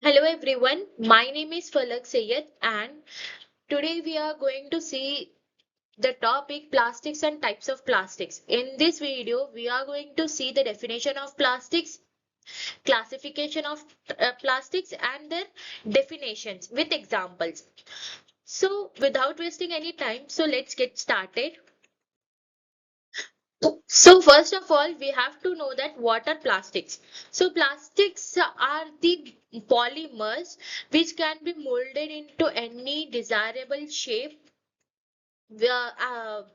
Hello everyone, my name is Falak Sayed and today we are going to see the topic plastics and types of plastics. In this video, we are going to see the definition of plastics, classification of plastics and their definitions with examples. So without wasting any time, so let's get started. So first of all, we have to know that what are plastics. So plastics are the polymers which can be molded into any desirable shape. We are,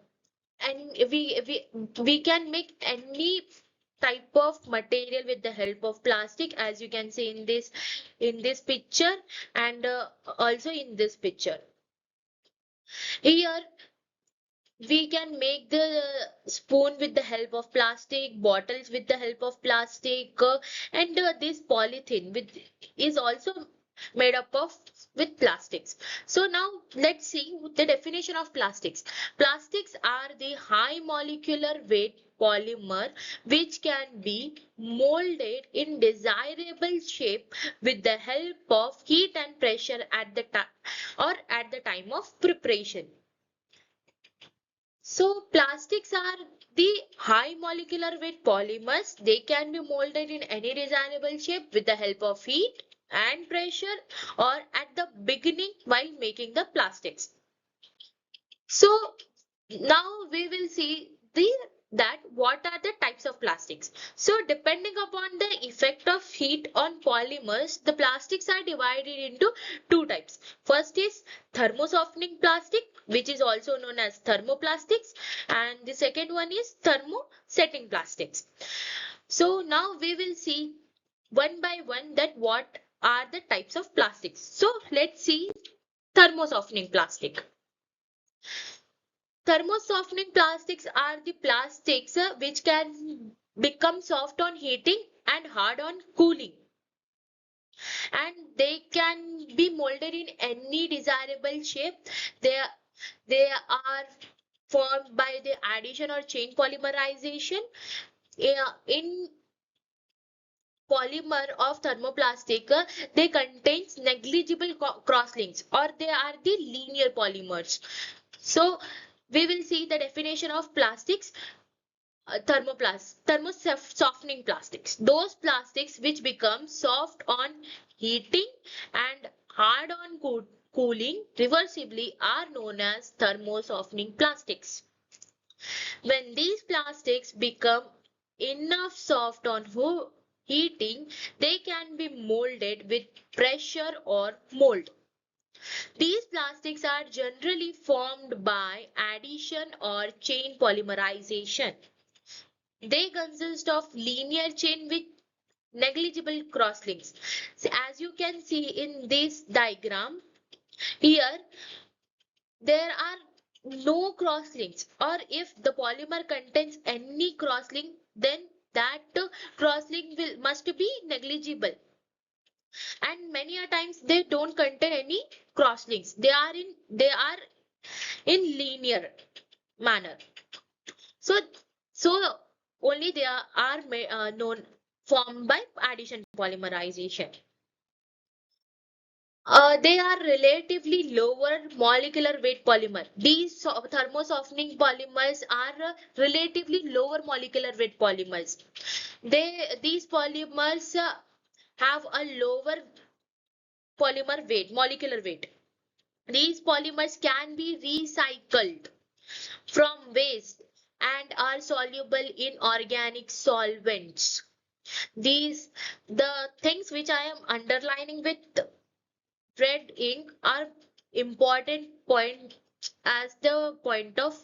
and we can make any type of material with the help of plastic, as you can see in this picture and also in this picture. Here we can make the spoon with the help of plastic, bottles with the help of plastic, and this polythene with is also made up of with plastics. So now let's see the definition of plastics. Plastics are the high molecular weight polymer which can be molded in desirable shape with the help of heat and pressure at the time or at the time of preparation. So plastics are the high molecular weight polymers. They can be molded in any desirable shape with the help of heat and pressure or at the beginning while making the plastics. So now we will see that what are the types of plastics. So depending upon the effect of heat on polymers, the plastics are divided into two types. First is thermosoftening plastic, which is also known as thermoplastics, and the second one is thermosetting plastics. So now we will see one by one that what are the types of plastics. So let's see thermosoftening plastic. Thermosoftening plastics are the plastics which can become soft on heating and hard on cooling. And they can be molded in any desirable shape. They are formed by the addition or chain polymerization. In polymer of thermoplastic, they contains negligible crosslinks or they are the linear polymers. So we will see the definition of plastics. Thermosoftening plastics. Those plastics which become soft on heating and hard on cooling reversibly are known as thermosoftening plastics. When these plastics become enough soft on heating, they can be molded with pressure or mold. These plastics are generally formed by addition or chain polymerization. They consist of linear chain with negligible crosslinks. So as you can see in this diagram, here there are no crosslinks, or if the polymer contains any crosslink, then that crosslink will must be negligible. And many a times they don't contain any crosslinks. They are in linear manner. So, so only they are known formed by addition polymerization. They are relatively lower molecular weight polymer. These thermosoftening polymers are relatively lower molecular weight polymers. These polymers have a lower molecular weight. These polymers can be recycled from waste and are soluble in organic solvents. These the things which I am underlining with red ink are important point as the point of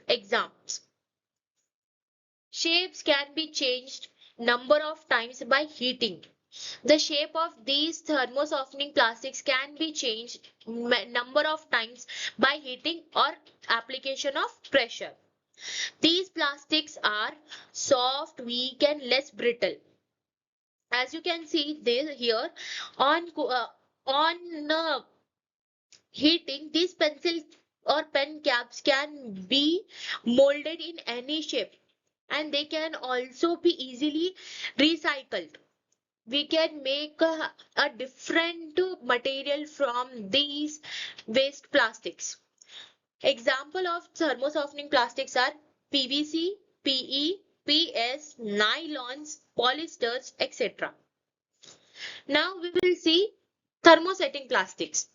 exams. Shapes can be changed number of times by heating. The shape of these thermosoftening plastics can be changed number of times by heating or application of pressure. These plastics are soft, weak and less brittle. As you can see this here on heating, these pencil or pen caps can be molded in any shape and they can also be easily recycled. we can make a different material from these waste plastics. Example of thermosoftening plastics are PVC, PE, PS, nylons, polyesters, etc. Now we will see thermosetting plastics.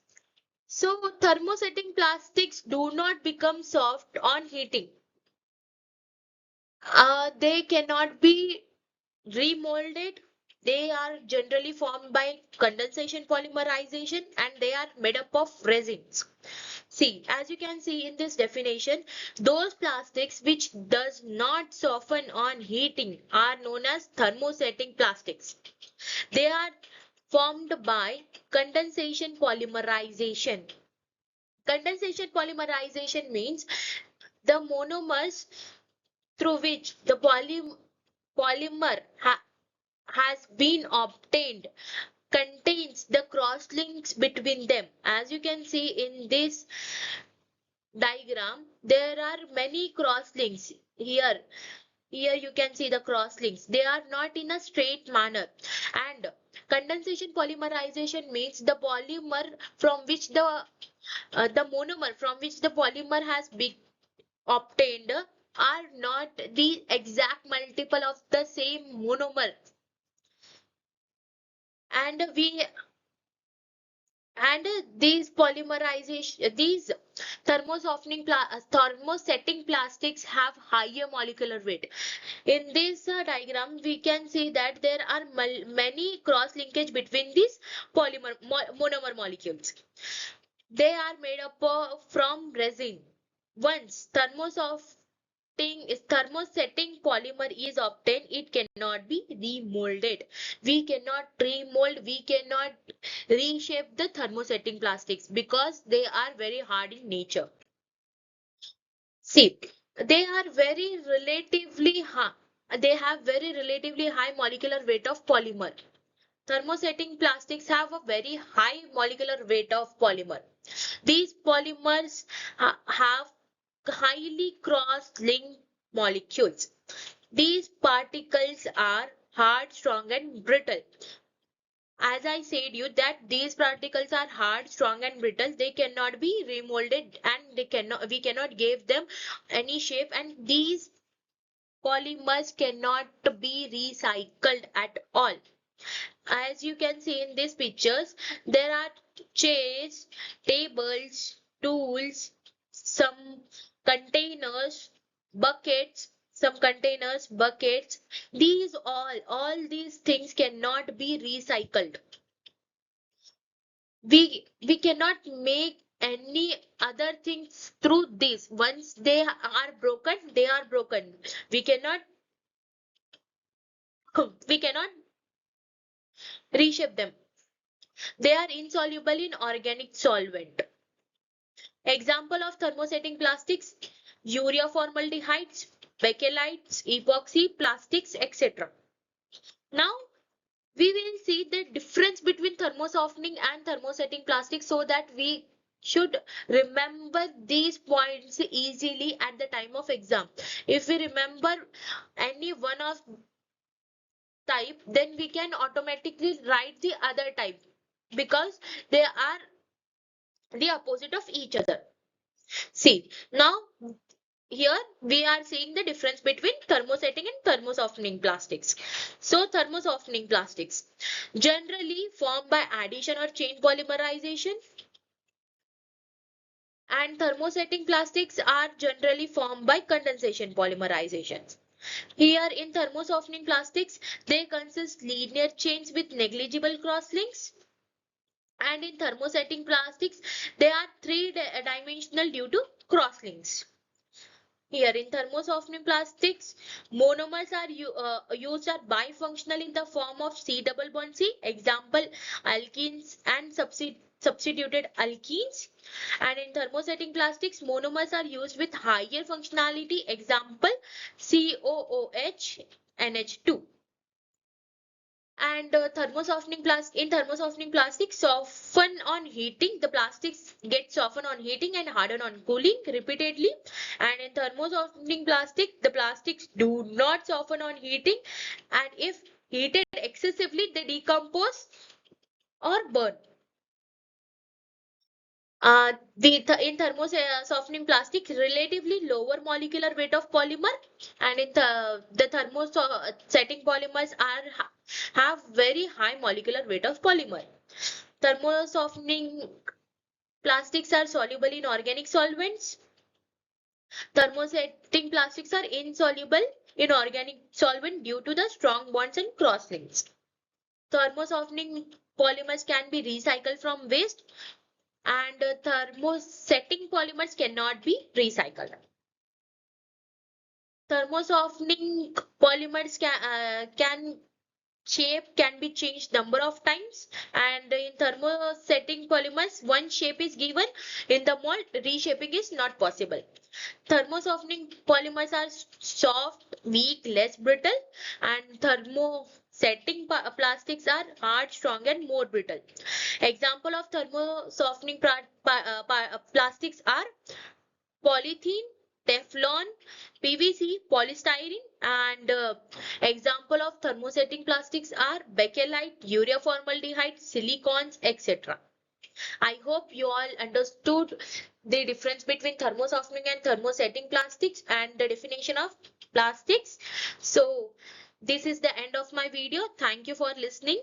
So thermosetting plastics do not become soft on heating. They cannot be remolded. They are generally formed by condensation polymerization and they are made up of resins. See, as you can see in this definition, those plastics which does not soften on heating are known as thermosetting plastics. They are formed by condensation polymerization. Condensation polymerization means the monomers through which the polymer has been obtained contains the cross links between them. As you can see in this diagram, there are many cross links here. Here you can see the cross links. They are not in a straight manner. And condensation polymerization means the polymer from which the monomer from which the polymer has been obtained are not the exact multiple of the same monomer. And we and these polymerization, these thermosetting plastics have higher molecular weight. In this diagram, we can see that there are many cross linkage between these monomer molecules. They are made up from resin. Once thermosetting polymer is obtained, it cannot be remolded. We cannot remold, we cannot reshape the thermosetting plastics because they are very hard in nature. See, they are very relatively high. They have very relatively high molecular weight of polymer. Thermosetting plastics have a very high molecular weight of polymer. These polymers have highly cross-linked molecules. These particles are hard, strong, and brittle. As I said you that these particles are hard, strong, and brittle. They cannot be remolded, and we cannot give them any shape. And these polymers cannot be recycled at all. As you can see in these pictures, there are chairs, tables, tools, some containers, buckets, these all these things cannot be recycled. We cannot make any other things through this. Once they are broken, they are broken. We cannot we cannot reshape them. They are insoluble in organic solvent. Example of thermosetting plastics: urea formaldehydes, bakelites, epoxy plastics, etc. Now we will see the difference between thermosoftening and thermosetting plastics so that we should remember these points easily at the time of exam. If we remember any one of type, then we can automatically write the other type because they are the opposite of each other. See, now here we are seeing the difference between thermosetting and thermosoftening plastics. So thermosoftening plastics generally formed by addition or chain polymerization, and thermosetting plastics are generally formed by condensation polymerization. Here in thermosoftening plastics, they consist linear chains with negligible crosslinks, and in thermosetting plastics, they are three-dimensional due to crosslinks. Here in thermosoftening plastics, monomers are used are bifunctional in the form of C double bond C, example alkenes and substituted alkenes. And in thermosetting plastics, monomers are used with higher functionality, example COOH NH2. And in thermosoftening plastic soften on heating. The plastics get softened on heating and harden on cooling repeatedly. And in thermosoftening plastic, the plastics do not soften on heating, and if heated excessively, they decompose or burn. In thermo softening plastic, relatively lower molecular weight of polymer, and in the thermo setting polymers have very high molecular weight of polymer. Thermo softening plastics are soluble in organic solvents. Thermosetting plastics are insoluble in organic solvent due to the strong bonds and crosslinks. Thermosoftening polymers can be recycled from waste, and thermosetting polymers cannot be recycled. Thermosoftening polymers can shape can be changed number of times, and in thermosetting polymers one shape is given in the mold, reshaping is not possible. Thermosoftening polymers are soft, weak, less brittle, and thermosetting plastics are hard, strong, and more brittle. Example of thermosoftening plastics are polythene, Teflon, PVC, polystyrene, and example of thermosetting plastics are bakelite, urea formaldehyde, silicones, etc. I hope you all understood the difference between thermosoftening and thermosetting plastics and the definition of plastics. So this is the end of my video. Thank you for listening.